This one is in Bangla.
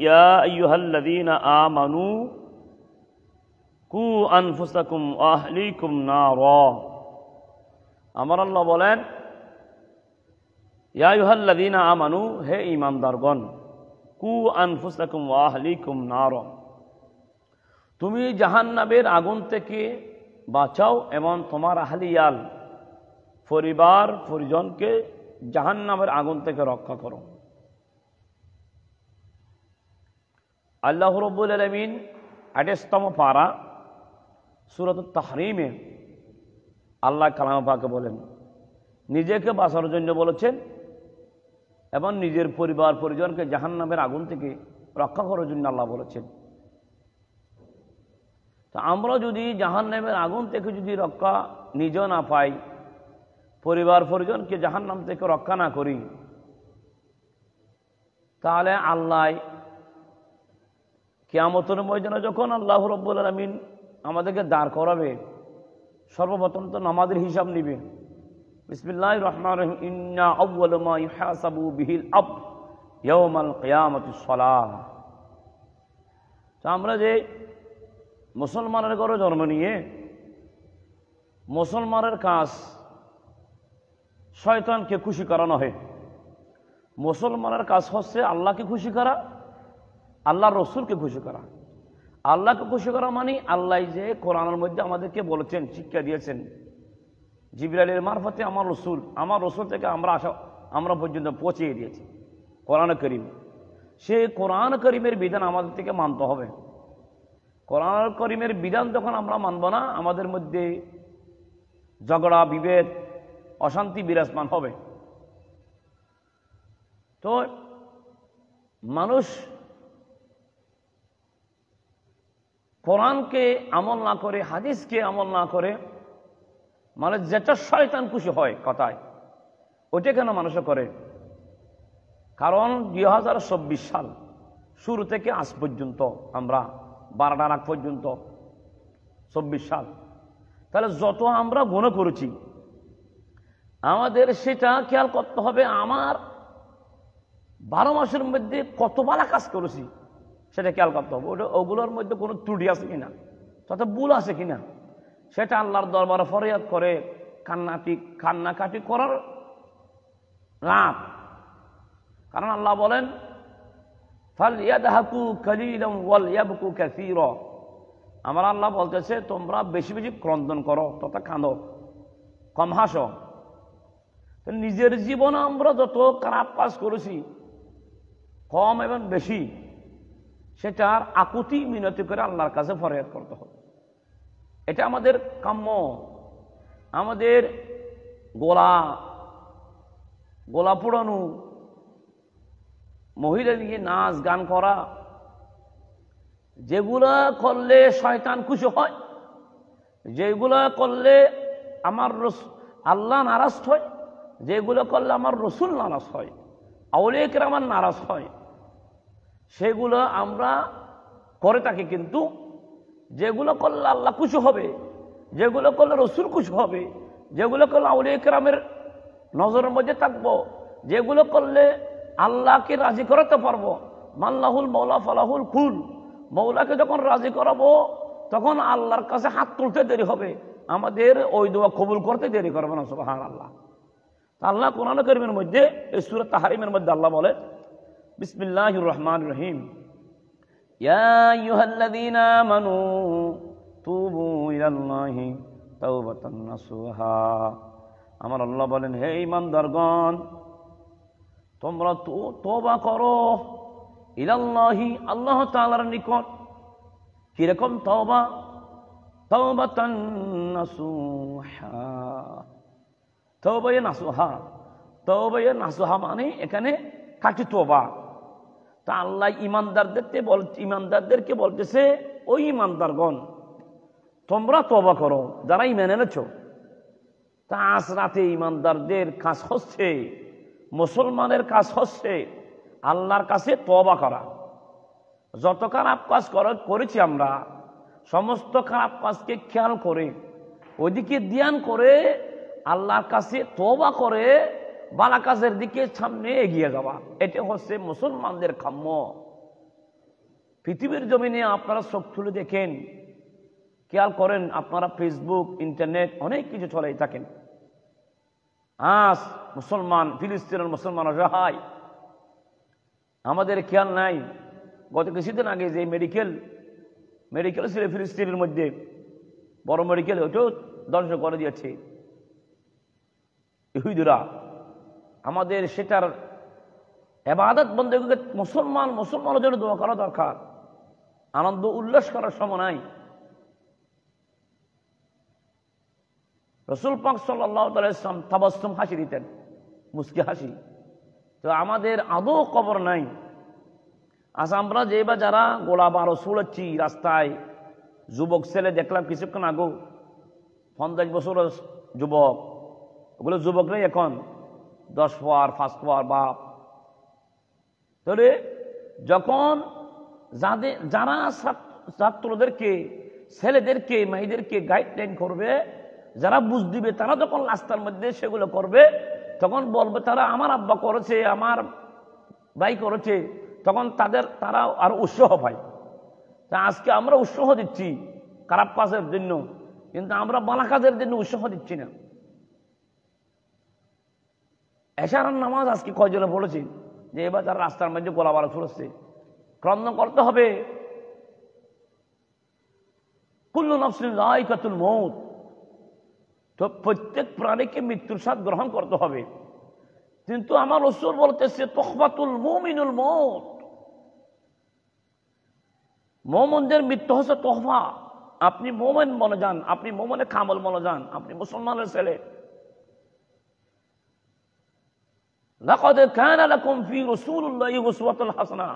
ইয়া আইয়ুহাল্লাযীনা আমানু কু আনফুসাকুম ওয়া আহলিকুম নারা। আমার আল্লাহ বলেন, ইয়া আইয়ুহাল্লাযীনা আমানু, হে ঈমানদারগণ, কু আনফুসাকুম ওয়া আহলিকুম নারা, তুমি জাহান্নামের আগুন থেকে বাঁচাও এবং তোমার আহলিয়াল পরিবার পরিজনকে জাহান্নামের আগুন থেকে রক্ষা করো। আল্লাহ রাব্বুল আলামিন 28তম পারা সূরাতুত তাহরীমে আল্লাহ কালামে পাকে বলেন, নিজেকে বাঁচানোর জন্য বলেছেন এবং নিজের পরিবার পরিজনকে জাহান্নামের আগুন থেকে রক্ষা করার জন্য আল্লাহ বলেছেন। তো আমরা যদি জাহান্নামের আগুন থেকে যদি রক্ষা নিজে না পাই, পরিবার পরিজনকে জাহান্নাম থেকে রক্ষা না করি, তাহলে আল্লাহ কিয়ামতের ময়দানে যখন আল্লাহ রাব্বুল আলামিন আমাদেরকে দাঁড় করাবে, সর্বপ্রথম তো নামাজের হিসাব নিবে। বিসমিল্লাহির রহমানির রহিম, ইন্না আউয়ালু মা ইউহাসাবু বিহিল আবদ ইয়াউমাল কিয়ামাতিস সালাহ। তো আমরা যে মুসলমানের ঘরে জন্ম নিয়ে মুসলমানের কাজ শয়তানকে খুশি করা নয়। মুসলমানের কাজ হচ্ছে আল্লাহকে খুশি করা, আল্লাহর রসুলকে খুশি করা। আল্লাহকে খুশি করা মানে আল্লাহ যে কোরআনের মধ্যে আমাদেরকে বলেছেন, শিক্ষা দিয়েছেন, জিবরাইলের মারফতে আমার রসুল থেকে আমরা পর্যন্ত পৌঁছিয়ে দিয়েছি কোরআন করিম। সেই কোরআন করিমের বিধান আমাদের থেকে মানতে হবে। কোরআন করিমের বিধান যখন আমরা মানব না, আমাদের মধ্যে ঝগড়া বিভেদ অশান্তি বিরাজমান হবে। তো মানুষ কোরআনকে আমল না করে, হাদিসকে আমল না করে, মানে যেটা শয়তান খুশি হয় কথায়, ওইটা কেন মানুষে করে? কারণ 2024 সাল শুরু থেকে আজ পর্যন্ত, আমরা 12টার আগ পর্যন্ত 24 সাল, তাহলে যত আমরা গুনাহ করেছি আমাদের সেটা খেয়াল করতে হবে। আমার 12 মাসের মধ্যে কত ভালো কাজ করেছি সেটা খেয়াল করতে হবে। ওগুলোর মধ্যে কোনো ত্রুটি আছে কিনা, তত ভুল আছে কিনা, সেটা আল্লাহর দরবারে ফরিয়াদ করে কান্নাকাটি করার রাত। কারণ আল্লাহ বলেন, ফালইয়াদহাকু কালিলাম ওয়ালইয়াবকু কাসীরা। আমার আল্লাহ বলতেছে, তোমরা বেশি বেশি ক্রন্দন করো তথা কাঁদো, কম হাসো। নিজের জীবনে আমরা যত খারাপ কাজ করেছি, কম এবং বেশি, সেটার আকুতি মিনতি করে আল্লাহর কাছে ফরিয়াদ করতে হবে। এটা আমাদের কাম্য। আমাদের গলা পোড়ানো, মহিলা নিয়ে নাচ গান করা, যেগুলা করলে শয়তান খুশি হয়, যেগুলা করলে আমার আল্লাহ নারাজ হয়, যেগুলো করলে আমার রসুল নারাজ হয়, আউলিয়া কিরামান নারাজ হয়, সেগুলো আমরা করে থাকি। কিন্তু যেগুলো করলে আল্লাহ খুশি হবে, যেগুলো করলে রসুল খুশি হবে, যেগুলো করলে আউলিয়া কিরামের নজরের মধ্যে থাকবো, যেগুলো করলে আল্লাহকে রাজি করাতে পারবো, মাল্লাহুল মৌলা ফালাহুল কুল, মৌলাকে যখন রাজি করাবো তখন আল্লাহর কাছে হাত তুলতে দেরি হবে, আমাদের ওই দোয়া কবুল করতে দেরি করবে না। সুবহানাল্লাহ। আল্লাহ কোরআন কারীমের মধ্যে এই সূরা তাহরীমের মধ্যে আল্লাহ বলে, বিসমিল্লাহির রহমানির রহিম, ইয়া আইয়ুহাল্লাযীনা আমানু তুবু ইলাল্লাহি তাওবাতান নাসুহা। আমার আল্লাহ বলেন, হে ঈমানদারগণ, তোমরা তওবা করো ইলাল্লাহি, আল্লাহ তাআলার নিকট। কিরকম তওবা? তাওবাতান নাসুহা, তওবায়ে নাসুহা। তওবায়ে নাসুহা মানে এখানে খাঁটি তওবা। তা আল্লাহ ঈমানদারদেরকে বলতেছে, ওই ঈমানদারগণ, তোমরা তওবা করো, যারা ঈমান এনেছো। তা আজ রাতে ঈমানদারদের কাজ হচ্ছে, মুসলমানের কাজ হচ্ছে আল্লাহর কাছে তওবা করা। যত খারাপ কাজ করেছি আমরা, সমস্ত খারাপ কাজকে খেয়াল করে, ওইদিকে ধ্যান করে, আল্লাহর কাছে তওবা করে ভালো কাজের দিকে সামনে এগিয়ে যাওয়া, এটা হচ্ছে মুসলমানদের কাম্য। পৃথিবীর জমিনে আপনারা চোখ তুলে দেখেন, খেয়াল করেন, আপনারা ফেসবুক, ইন্টারনেট অনেক কিছু চলেই থাকেন। আজ মুসলমান, ফিলিস্তিনের মুসলমান অসহায়, আমাদের খেয়াল নাই। গত কিছুদিন আগে যে মেডিকেল ছিল ফিলিস্তিনের মধ্যে, বড় মেডিকেল, ওটাও ধ্বংস করে দিয়েছে ইহুদিরা। আমাদের সেটার ইবাদত বন্দেগীকে মুসলমানের জন্য দোয়া করা দরকার, আনন্দ উল্লাস করার সময় নাই। রাসূল পাক সাল্লাল্লাহু আলাইহি ওয়াসাল্লাম তাবাসসুম, হাসি দিতেন, মুস্কি হাসি। তো আমাদের আদৌ কবর নাই। আজ আমরা যে বা যারা গোলা বারো ছুড়াচ্ছি রাস্তায়, যুবক ছেলে দেখলাম কিছুক্ষণ আগেও, 50 বছরের যুবক, ওগুলো যুবক নেই এখন, 10 পাওয়ার 5 পাওয়ার বাপ। তাহলে যখন যারা ছাত্রদেরকে, ছেলেদেরকে, মেয়েদেরকে গাইডলাইন করবে, যারা বুঝ দিবে, তারা যখন রাস্তার মধ্যে সেগুলো করবে, তখন বলবে তারা আমার আব্বা করেছে, আমার ভাই করেছে, তখন তারা আরো উৎসাহ পায়। তা আজকে আমরা উৎসাহ দিচ্ছি খারাপ কাজের জন্য, কিন্তু আমরা ভালো কাজের জন্য উৎসাহ দিচ্ছি না। এশারার নামাজ আজকে কয়জনে পড়েছি যে এবার তারা রাস্তার মধ্যে গোলাবারো ছড়াচ্ছে। ক্রন্দন করতে হবে, কুল্লু নাফসিন যায়কাতুল মউত, তো প্রত্যেক প্রাণীকে মৃত্যুর স্বাদ গ্রহণ করতে হবে। কিন্তু আমার রাসূল বলতেছে তুখবাতুল মুমিনুল মউত, মুমিনদের মৃত্যু হচ্ছে তোহফা। আপনি মুমিন মনে যান, আপনি মুমিনে কামল মনে যান, আপনি মুসলমানের ছেলে। লাকাদ কানা লাকুম ফি রাসূলিল্লাহি উসওয়াতুন হাসানাহ,